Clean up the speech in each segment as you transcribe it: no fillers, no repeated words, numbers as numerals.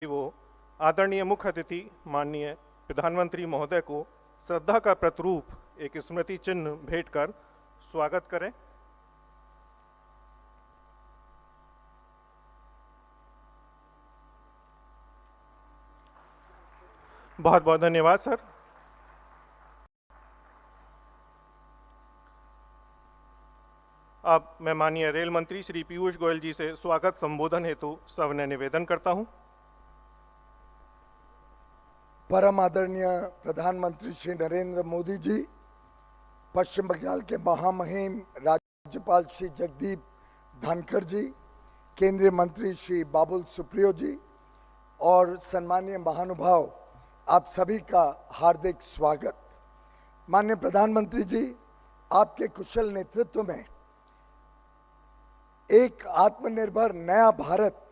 वो आदरणीय मुख्य अतिथि माननीय प्रधानमंत्री महोदय को श्रद्धा का प्रतिरूप एक स्मृति चिन्ह भेंट कर स्वागत करें। बहुत बहुत धन्यवाद सर। अब मैं माननीय रेल मंत्री श्री पीयूष गोयल जी से स्वागत संबोधन हेतु सविनय निवेदन करता हूं। परम आदरणीय प्रधानमंत्री श्री नरेंद्र मोदी जी, पश्चिम बंगाल के महामहिम राज्यपाल श्री जगदीप धनखड़ जी, केंद्रीय मंत्री श्री बाबुल सुप्रियो जी और सम्मानीय महानुभाव, आप सभी का हार्दिक स्वागत। माननीय प्रधानमंत्री जी, आपके कुशल नेतृत्व में एक आत्मनिर्भर नया भारत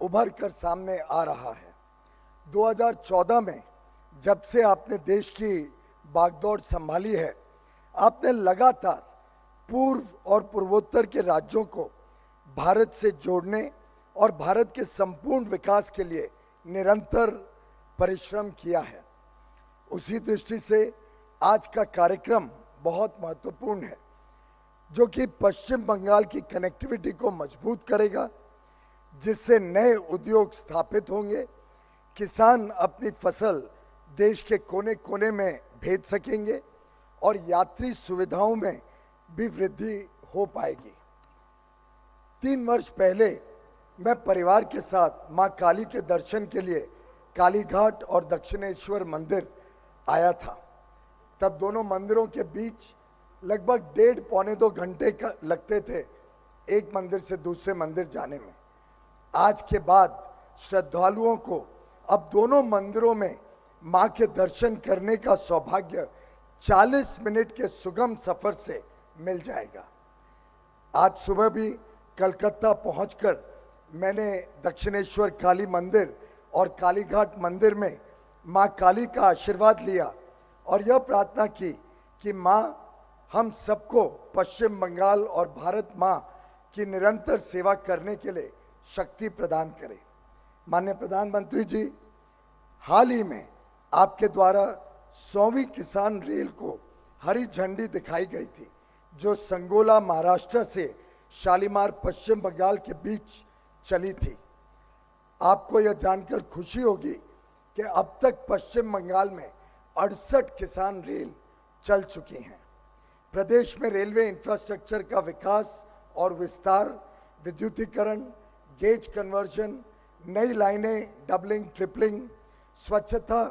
उभर कर सामने आ रहा है। 2014 में जब से आपने देश की बागडोर संभाली है, आपने लगातार पूर्व और पूर्वोत्तर के राज्यों को भारत से जोड़ने और भारत के संपूर्ण विकास के लिए निरंतर परिश्रम किया है। उसी दृष्टि से आज का कार्यक्रम बहुत महत्वपूर्ण है, जो कि पश्चिम बंगाल की कनेक्टिविटी को मजबूत करेगा, जिससे नए उद्योग स्थापित होंगे, किसान अपनी फसल देश के कोने कोने में भेज सकेंगे और यात्री सुविधाओं में भी वृद्धि हो पाएगी। 3 वर्ष पहले मैं परिवार के साथ मां काली के दर्शन के लिए कालीघाट और दक्षिणेश्वर मंदिर आया था। तब दोनों मंदिरों के बीच लगभग 1.5-पौने 2 घंटे का लगते थे एक मंदिर से दूसरे मंदिर जाने में। आज के बाद श्रद्धालुओं को अब दोनों मंदिरों में मां के दर्शन करने का सौभाग्य 40 मिनट के सुगम सफर से मिल जाएगा। आज सुबह भी कलकत्ता पहुंचकर मैंने दक्षिणेश्वर काली मंदिर और कालीघाट मंदिर में मां काली का आशीर्वाद लिया और यह प्रार्थना की कि मां हम सबको पश्चिम बंगाल और भारत मां की निरंतर सेवा करने के लिए शक्ति प्रदान करे। माननीय प्रधानमंत्री जी, हाल ही में आपके द्वारा 100वीं किसान रेल को हरी झंडी दिखाई गई थी, जो संगोला महाराष्ट्र से शालीमार पश्चिम बंगाल के बीच चली थी। आपको यह जानकर खुशी होगी कि अब तक पश्चिम बंगाल में 68 किसान रेल चल चुकी हैं। प्रदेश में रेलवे इंफ्रास्ट्रक्चर का विकास और विस्तार, विद्युतीकरण, गेज कन्वर्जन, नई लाइनें, डबलिंग, ट्रिपलिंग, स्वच्छता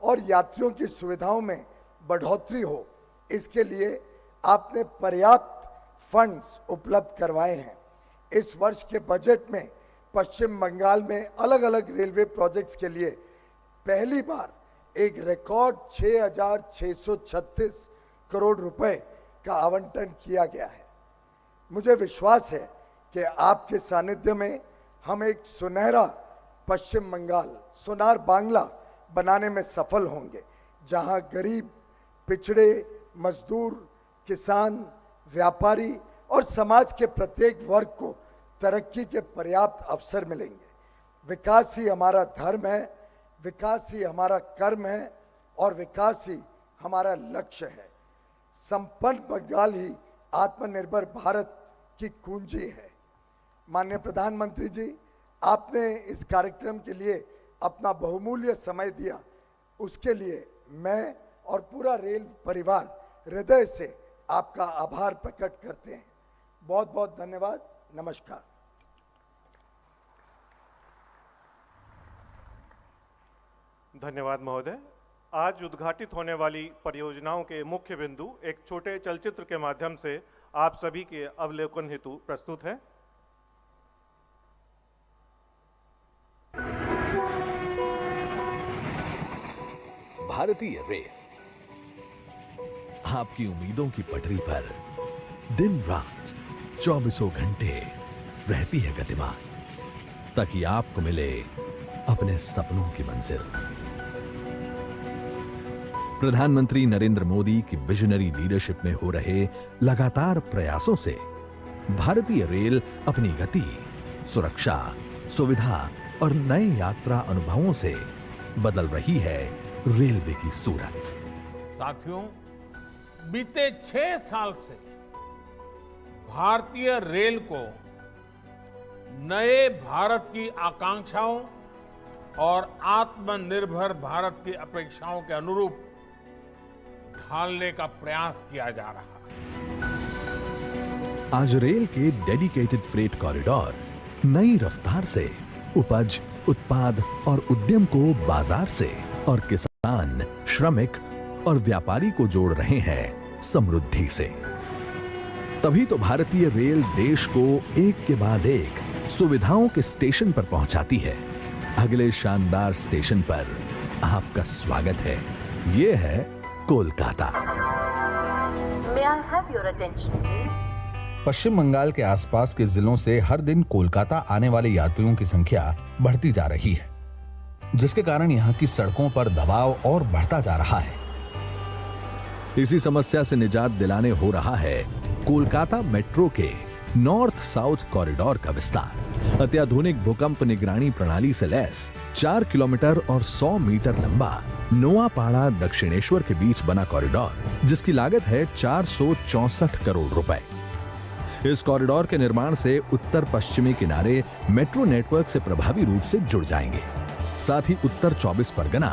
और यात्रियों की सुविधाओं में बढ़ोतरी हो, इसके लिए आपने पर्याप्त फंड्स उपलब्ध करवाए हैं। इस वर्ष के बजट में पश्चिम बंगाल में अलग अलग रेलवे प्रोजेक्ट्स के लिए पहली बार एक रिकॉर्ड 6,636 करोड़ रुपए का आवंटन किया गया है। मुझे विश्वास है कि आपके सानिध्य में हम एक सुनहरा पश्चिम बंगाल, सोनार बांग्ला बनाने में सफल होंगे, जहां गरीब, पिछड़े, मजदूर, किसान, व्यापारी और समाज के प्रत्येक वर्ग को तरक्की के पर्याप्त अवसर मिलेंगे। विकास ही हमारा धर्म है, विकास ही हमारा कर्म है और विकास ही हमारा लक्ष्य है। संपन्न बंगाल ही आत्मनिर्भर भारत की कुंजी है। माननीय प्रधानमंत्री जी, आपने इस कार्यक्रम के लिए अपना बहुमूल्य समय दिया, उसके लिए मैं और पूरा रेल परिवार हृदय से आपका आभार प्रकट करते हैं। बहुत बहुत धन्यवाद। नमस्कार। धन्यवाद महोदय। आज उद्घाटित होने वाली परियोजनाओं के मुख्य बिंदु एक छोटे चलचित्र के माध्यम से आप सभी के अवलोकन हेतु प्रस्तुत हैं। भारतीय रेल आपकी उम्मीदों की पटरी पर दिन रात 24 घंटे रहती है गतिमान, ताकि आपको मिले अपने सपनों की मंजिल। प्रधानमंत्री नरेंद्र मोदी की विजनरी लीडरशिप में हो रहे लगातार प्रयासों से भारतीय रेल अपनी गति, सुरक्षा, सुविधा और नए यात्रा अनुभवों से बदल रही है रेलवे की सूरत। साथियों, बीते 6 साल से भारतीय रेल को नए भारत की आकांक्षाओं और आत्मनिर्भर भारत की अपेक्षाओं के अनुरूप ढालने का प्रयास किया जा रहा है। आज रेल के डेडिकेटेड फ्रेट कॉरिडोर नई रफ्तार से उपज, उत्पाद और उद्यम को बाजार से और किसान, श्रमिक और व्यापारी को जोड़ रहे हैं समृद्धि से। तभी तो भारतीय रेल देश को एक के बाद एक सुविधाओं के स्टेशन पर पहुंचाती है। अगले शानदार स्टेशन पर आपका स्वागत है। ये है Kolkata. May I have your attention, please? पश्चिम बंगाल के आसपास के जिलों से हर दिन कोलकाता आने वाले यात्रियों की संख्या बढ़ती जा रही है, जिसके कारण यहाँ की सड़कों पर दबाव और बढ़ता जा रहा है। इसी समस्या से निजात दिलाने हो रहा है कोलकाता मेट्रो के नॉर्थ साउथ कॉरिडोर का विस्तार। अत्याधुनिक भूकंप निगरानी प्रणाली से लैस 4 किलोमीटर और 100 मीटर लंबा नोआपाड़ा दक्षिणेश्वर के बीच बना कॉरिडोर, जिसकी लागत है 464 करोड़ रुपए। इस कॉरिडोर के निर्माण से उत्तर पश्चिमी किनारे मेट्रो नेटवर्क से प्रभावी रूप से जुड़ जाएंगे। साथ ही उत्तर 24 परगना,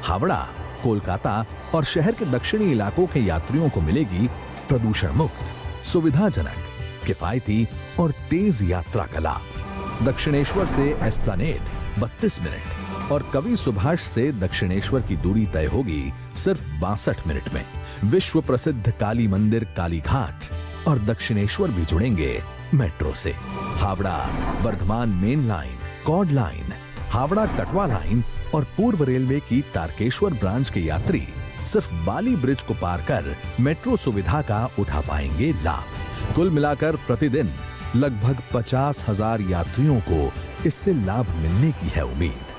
हावड़ा, कोलकाता और शहर के दक्षिणी इलाकों के यात्रियों को मिलेगी प्रदूषण मुक्त, सुविधाजनक, किफायती और तेज यात्रा का लाभ। दक्षिणेश्वर से एस्प्लैनेड 32 मिनट और कवि सुभाष से दक्षिणेश्वर की दूरी तय होगी सिर्फ 62 मिनट में। विश्व प्रसिद्ध काली मंदिर काली घाट और दक्षिणेश्वर भी जुड़ेंगे मेट्रो से। Howrah Bardhaman main line, chord line, Howrah Katwa line और पूर्व रेलवे की तारकेश्वर ब्रांच के यात्री सिर्फ बाली ब्रिज को पार कर मेट्रो सुविधा का उठा पाएंगे लाभ। कुल मिलाकर प्रतिदिन लगभग 50,000 यात्रियों को इससे लाभ मिलने की है उम्मीद।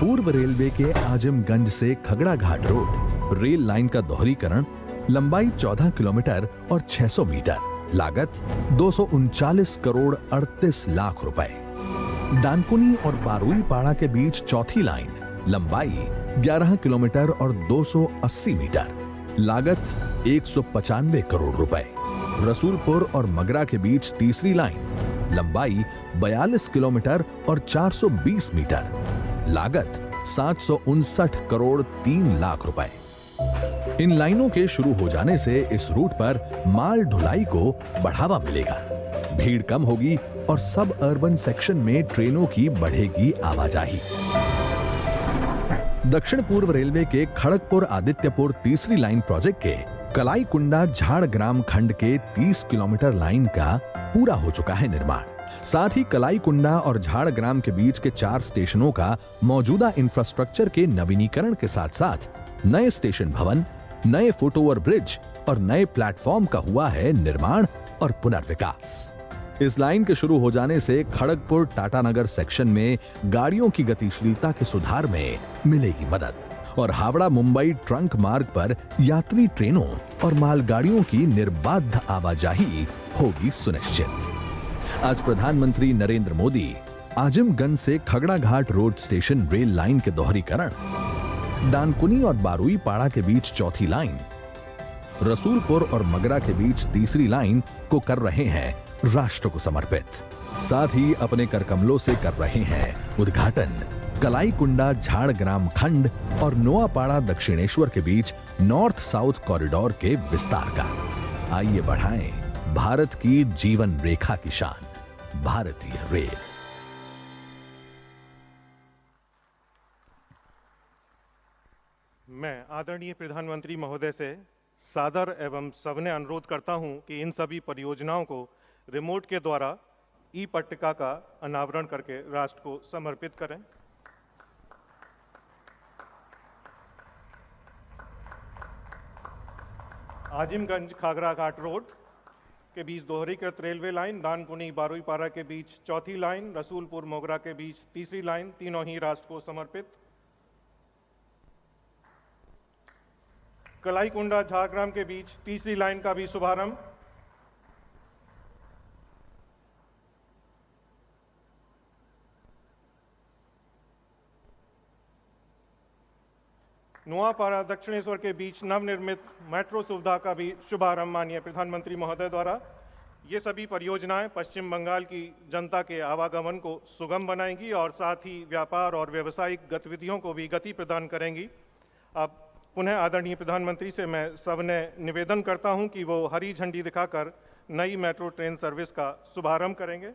पूर्व रेलवे के आजमगंज से खगड़ा घाट रोड रेल लाइन का दोहरीकरण, लंबाई 14 किलोमीटर और 600 मीटर, लागत 239 करोड़ 38 लाख रुपए। डानकुनी और बारुईपाड़ा के बीच चौथी लाइन, लंबाई 11 किलोमीटर और 280 मीटर, लागत 195 करोड़ रुपए। रसूलपुर और मगरा के बीच तीसरी लाइन, लंबाई 42 किलोमीटर और 420 मीटर, लागत 759 करोड़ 3 लाख रुपए। इन लाइनों के शुरू हो जाने से इस रूट पर माल ढुलाई को बढ़ावा मिलेगा, भीड़ कम होगी और सब अर्बन सेक्शन में ट्रेनों की बढ़ेगी आवाजाही। दक्षिण पूर्व रेलवे के खड़गपुर आदित्यपुर तीसरी लाइन प्रोजेक्ट के कलाईकुंडा झाड़ग्राम खंड के 30 किलोमीटर लाइन का पूरा हो चुका है निर्माण। साथ ही कलाईकुंडा और झाड़ग्राम के बीच के 4 स्टेशनों का मौजूदा इंफ्रास्ट्रक्चर के नवीनीकरण के साथ साथ नए स्टेशन भवन, नए फुटओवर ब्रिज और नए प्लेटफॉर्म का हुआ है निर्माण और पुनर्विकास। इस लाइन के शुरू हो जाने से खड़गपुर टाटानगर सेक्शन में गाड़ियों की गतिशीलता के सुधार में मिलेगी मदद और हावड़ा मुंबई ट्रंक मार्ग पर यात्री ट्रेनों और मालगाड़ियों की निर्बाध आवाजाही होगी सुनिश्चित। आज प्रधानमंत्री नरेंद्र मोदी आजमगंज से खगड़ा घाट रोड स्टेशन रेल लाइन के दोहरीकरण, डानकुनी और बारुईपाड़ा के बीच चौथी लाइन, रसूलपुर और मगरा के बीच तीसरी लाइन को कर रहे हैं राष्ट्र को समर्पित। साथ ही अपने करकमलों से कर रहे हैं उद्घाटन कलाईकुंडा झाड़ग्राम खंड और नोआपाड़ा दक्षिणेश्वर के बीच नॉर्थ साउथ कॉरिडोर के विस्तार का। आइए बढ़ाएं भारत की जीवन रेखा की शान, भारतीय रेल। मैं आदरणीय प्रधानमंत्री महोदय से सादर एवं सविनय अनुरोध करता हूं कि इन सभी परियोजनाओं को रिमोट के द्वारा ई पट्टिका का अनावरण करके राष्ट्र को समर्पित करें। आजिमगंज खागरा घाट रोड के बीच दोहरीकृत रेलवे लाइन, डानकुनी बारुईपाड़ा के बीच चौथी लाइन, रसूलपुर मोगरा के बीच तीसरी लाइन, तीनों ही राष्ट्र को समर्पित। कलाईकुंडा झाड़ग्राम के बीच तीसरी लाइन का भी शुभारंभ। नुआपाड़ा दक्षिणेश्वर के बीच नवनिर्मित मेट्रो सुविधा का भी शुभारंभ माननीय प्रधानमंत्री महोदय द्वारा। ये सभी परियोजनाएं पश्चिम बंगाल की जनता के आवागमन को सुगम बनाएंगी और साथ ही व्यापार और व्यावसायिक गतिविधियों को भी गति प्रदान करेंगी। अब पुनः आदरणीय प्रधानमंत्री से मैं सविनय निवेदन करता हूं कि वो हरी झंडी दिखाकर नई मेट्रो ट्रेन सर्विस का शुभारंभ करेंगे।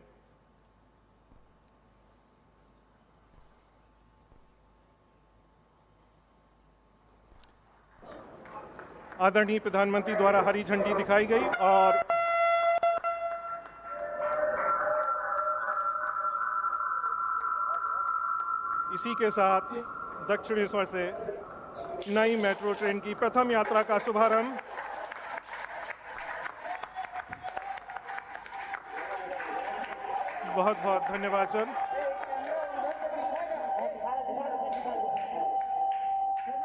आदरणीय प्रधानमंत्री द्वारा हरी झंडी दिखाई गई और इसी के साथ दक्षिणेश्वर से नई मेट्रो ट्रेन की प्रथम यात्रा का शुभारंभ। बहुत बहुत धन्यवाद सर।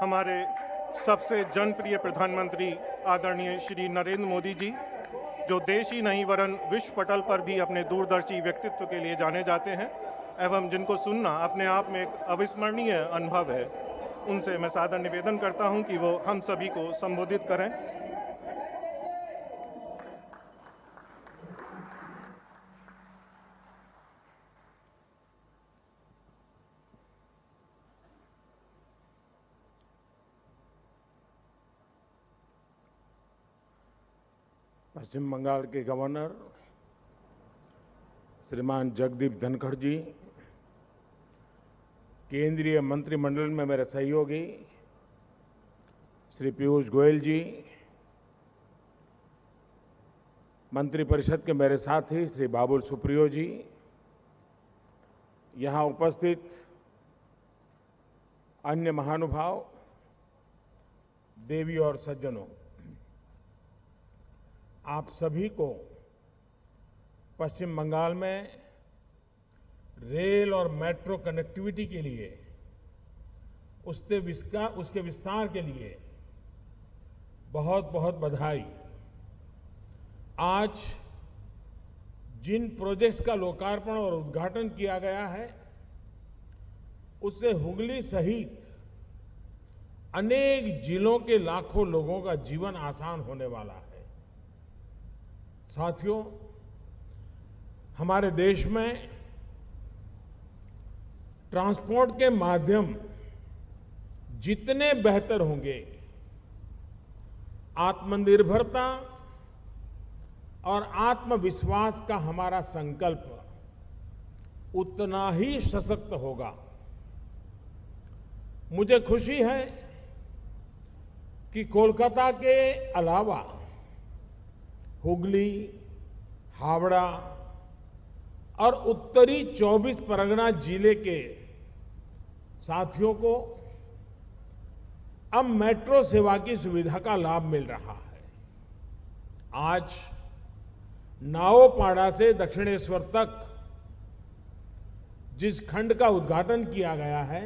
हमारे सबसे जनप्रिय प्रधानमंत्री आदरणीय श्री नरेंद्र मोदी जी, जो देश ही नहीं वरन विश्व पटल पर भी अपने दूरदर्शी व्यक्तित्व के लिए जाने जाते हैं एवं जिनको सुनना अपने आप में एक अविस्मरणीय अनुभव है, उनसे मैं सादर निवेदन करता हूं कि वो हम सभी को संबोधित करें। पश्चिम बंगाल के गवर्नर श्रीमान जगदीप धनखड़ जी, केंद्रीय मंत्रिमंडल में मेरे सहयोगी श्री पीयूष गोयल जी, मंत्रिपरिषद के मेरे साथी श्री बाबुल सुप्रियो जी, यहां उपस्थित अन्य महानुभाव, देवी और सज्जनों, आप सभी को पश्चिम बंगाल में रेल और मेट्रो कनेक्टिविटी के लिए उसके विस्तार के लिए बहुत बहुत बधाई। आज जिन प्रोजेक्ट्स का लोकार्पण और उद्घाटन किया गया है, उससे हुगली सहित अनेक जिलों के लाखों लोगों का जीवन आसान होने वाला है। साथियों, हमारे देश में ट्रांसपोर्ट के माध्यम जितने बेहतर होंगे, आत्मनिर्भरता और आत्मविश्वास का हमारा संकल्प उतना ही सशक्त होगा। मुझे खुशी है कि कोलकाता के अलावा हुगली, हावड़ा और उत्तरी 24 परगना जिले के साथियों को अब मेट्रो सेवा की सुविधा का लाभ मिल रहा है। आज नाओपाड़ा से दक्षिणेश्वर तक जिस खंड का उद्घाटन किया गया है,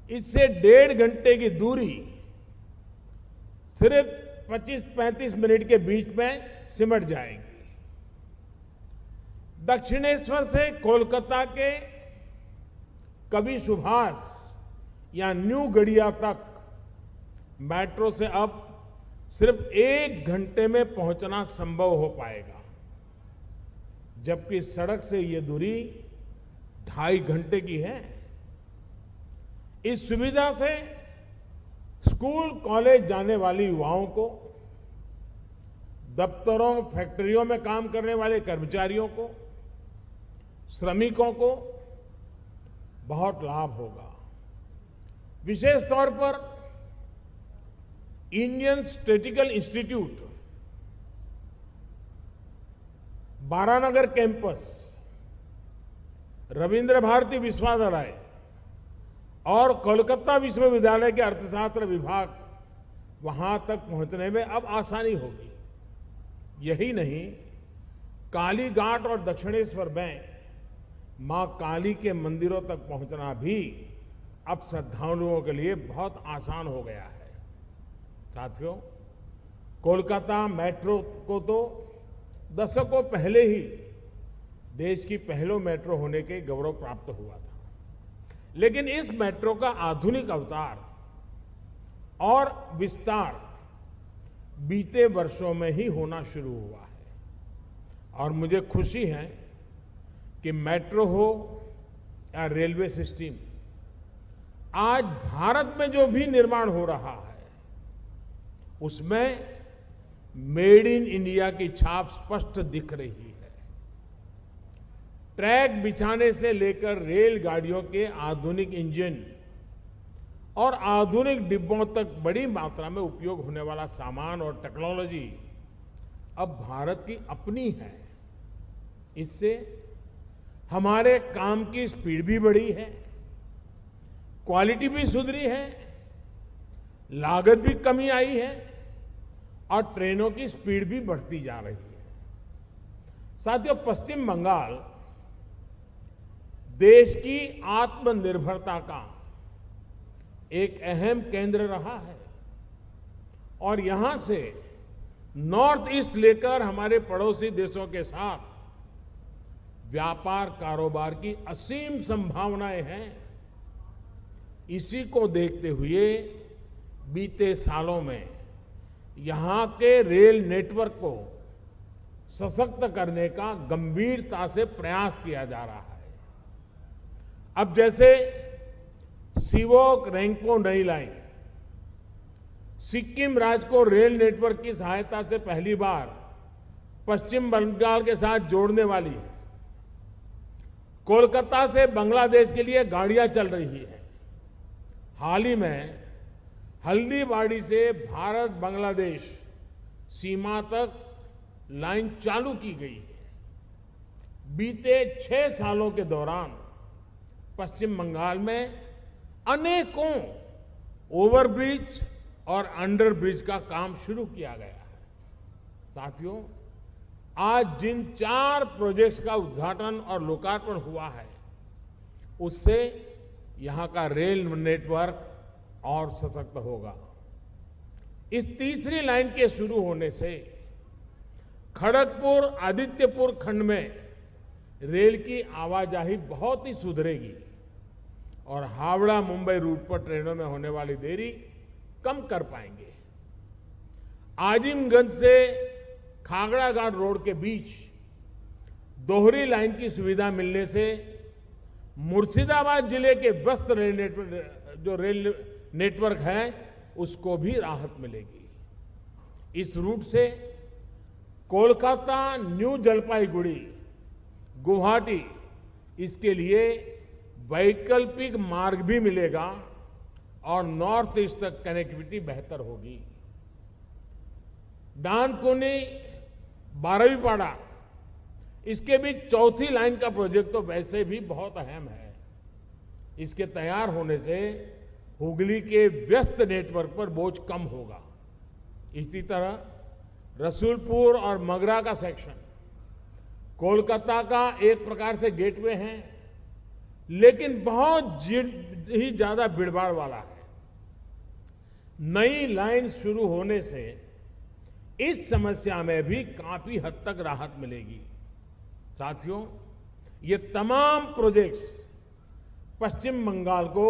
इससे 1.5 घंटे की दूरी सिर्फ 25-35 मिनट के बीच में सिमट जाएगी। दक्षिणेश्वर से कोलकाता के कवि सुभाष या न्यू गड़िया तक मेट्रो से अब सिर्फ 1 घंटे में पहुंचना संभव हो पाएगा, जबकि सड़क से ये दूरी 2.5 घंटे की है। इस सुविधा से स्कूल कॉलेज जाने वाले युवाओं को, दफ्तरों फैक्ट्रियों में काम करने वाले कर्मचारियों को, श्रमिकों को बहुत लाभ होगा। विशेष तौर पर Indian statistical institute, Baranagar campus, Rabindra Bharati Vishwavidyalaya और कोलकाता विश्वविद्यालय के अर्थशास्त्र विभाग वहां तक पहुंचने में अब आसानी होगी। यही नहीं, कालीघाट और दक्षिणेश्वर में मां काली के मंदिरों तक पहुंचना भी अब श्रद्धालुओं के लिए बहुत आसान हो गया है। साथियों, कोलकाता मेट्रो को तो दशकों पहले ही देश की पहलो मेट्रो होने के गौरव प्राप्त हुआ था, लेकिन इस मेट्रो का आधुनिक अवतार और विस्तार बीते वर्षों में ही होना शुरू हुआ है। और मुझे खुशी है कि मेट्रो हो या रेलवे सिस्टम, आज भारत में जो भी निर्माण हो रहा है उसमें मेड इन इंडिया की छाप स्पष्ट दिख रही है। ट्रैक बिछाने से लेकर रेलगाड़ियों के आधुनिक इंजन और आधुनिक डिब्बों तक बड़ी मात्रा में उपयोग होने वाला सामान और टेक्नोलॉजी अब भारत की अपनी है। इससे हमारे काम की स्पीड भी बढ़ी है, क्वालिटी भी सुधरी है, लागत भी कमी आई है और ट्रेनों की स्पीड भी बढ़ती जा रही है। साथियों, पश्चिम बंगाल देश की आत्मनिर्भरता का एक अहम केंद्र रहा है और यहां से नॉर्थ ईस्ट लेकर हमारे पड़ोसी देशों के साथ व्यापार कारोबार की असीम संभावनाएं हैं। इसी को देखते हुए बीते सालों में यहां के रेल नेटवर्क को सशक्त करने का गंभीरता से प्रयास किया जा रहा है। अब जैसे सिवोक रेंगपो नई लाइन सिक्किम राज्य को रेल नेटवर्क की सहायता से पहली बार पश्चिम बंगाल के साथ जोड़ने वाली है। कोलकाता से बांग्लादेश के लिए गाड़ियां चल रही है। हाल ही में हल्दीबाड़ी से भारत बांग्लादेश सीमा तक लाइन चालू की गई है। बीते 6 सालों के दौरान पश्चिम बंगाल में अनेकों ओवरब्रिज और अंडरब्रिज का काम शुरू किया गया है। साथियों, आज जिन 4 प्रोजेक्ट्स का उद्घाटन और लोकार्पण हुआ है उससे यहां का रेल नेटवर्क और सशक्त होगा। इस तीसरी लाइन के शुरू होने से खड़गपुर आदित्यपुर खंड में रेल की आवाजाही बहुत ही सुधरेगी और हावड़ा मुंबई रूट पर ट्रेनों में होने वाली देरी कम कर पाएंगे। आजिमगंज से खागड़ा घाट रोड के बीच दोहरी लाइन की सुविधा मिलने से मुर्शिदाबाद जिले के व्यस्त रेल नेटवर्क है उसको भी राहत मिलेगी। इस रूट से कोलकाता, न्यू जलपाईगुड़ी, गुवाहाटी इसके लिए वैकल्पिक मार्ग भी मिलेगा और नॉर्थ ईस्ट तक कनेक्टिविटी बेहतर होगी। डानकुनी, बारहवीपाड़ा इसके बीच चौथी लाइन का प्रोजेक्ट तो वैसे भी बहुत अहम है। इसके तैयार होने से हुगली के व्यस्त नेटवर्क पर बोझ कम होगा। इसी तरह रसूलपुर और मगरा का सेक्शन कोलकाता का एक प्रकार से गेटवे है, लेकिन बहुत ही ज्यादा भीड़भाड़ वाला है। नई लाइन शुरू होने से इस समस्या में भी काफी हद तक राहत मिलेगी। साथियों, ये तमाम प्रोजेक्ट्स पश्चिम बंगाल को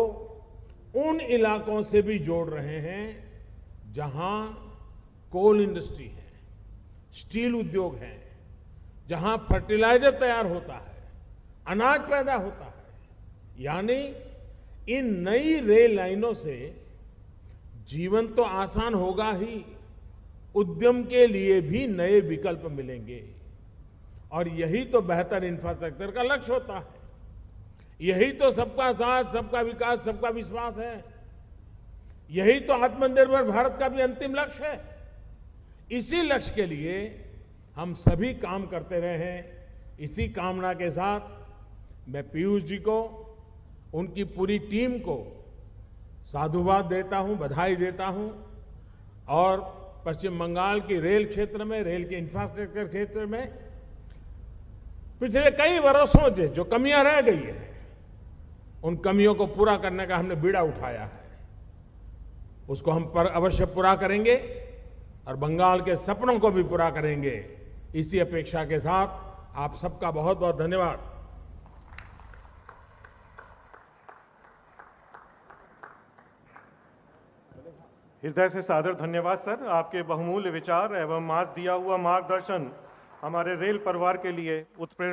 उन इलाकों से भी जोड़ रहे हैं जहां कोल इंडस्ट्री है, स्टील उद्योग है, जहां फर्टिलाइजर तैयार होता है, अनाज पैदा होता है। यानी इन नई रेल लाइनों से जीवन तो आसान होगा ही, उद्यम के लिए भी नए विकल्प मिलेंगे और यही तो बेहतर इंफ्रास्ट्रक्चर का लक्ष्य होता है। यही तो सबका साथ, सबका विकास, सबका विश्वास है। यही तो आत्मनिर्भर भारत का भी अंतिम लक्ष्य है। इसी लक्ष्य के लिए हम सभी काम करते रहे हैं। इसी कामना के साथ मैं पीयूष जी को, उनकी पूरी टीम को साधुवाद देता हूं, बधाई देता हूं और पश्चिम बंगाल की रेल क्षेत्र में, रेल के इंफ्रास्ट्रक्चर क्षेत्र में पिछले कई वर्षों से जो कमियां रह गई है उन कमियों को पूरा करने का हमने बीड़ा उठाया है। उसको हम पर अवश्य पूरा करेंगे और बंगाल के सपनों को भी पूरा करेंगे। इसी अपेक्षा के साथ आप सबका बहुत बहुत धन्यवाद। हृदय से सादर धन्यवाद सर। आपके बहुमूल्य विचार एवं आज दिया हुआ मार्गदर्शन हमारे रेल परिवार के लिए उत्प्रेरणा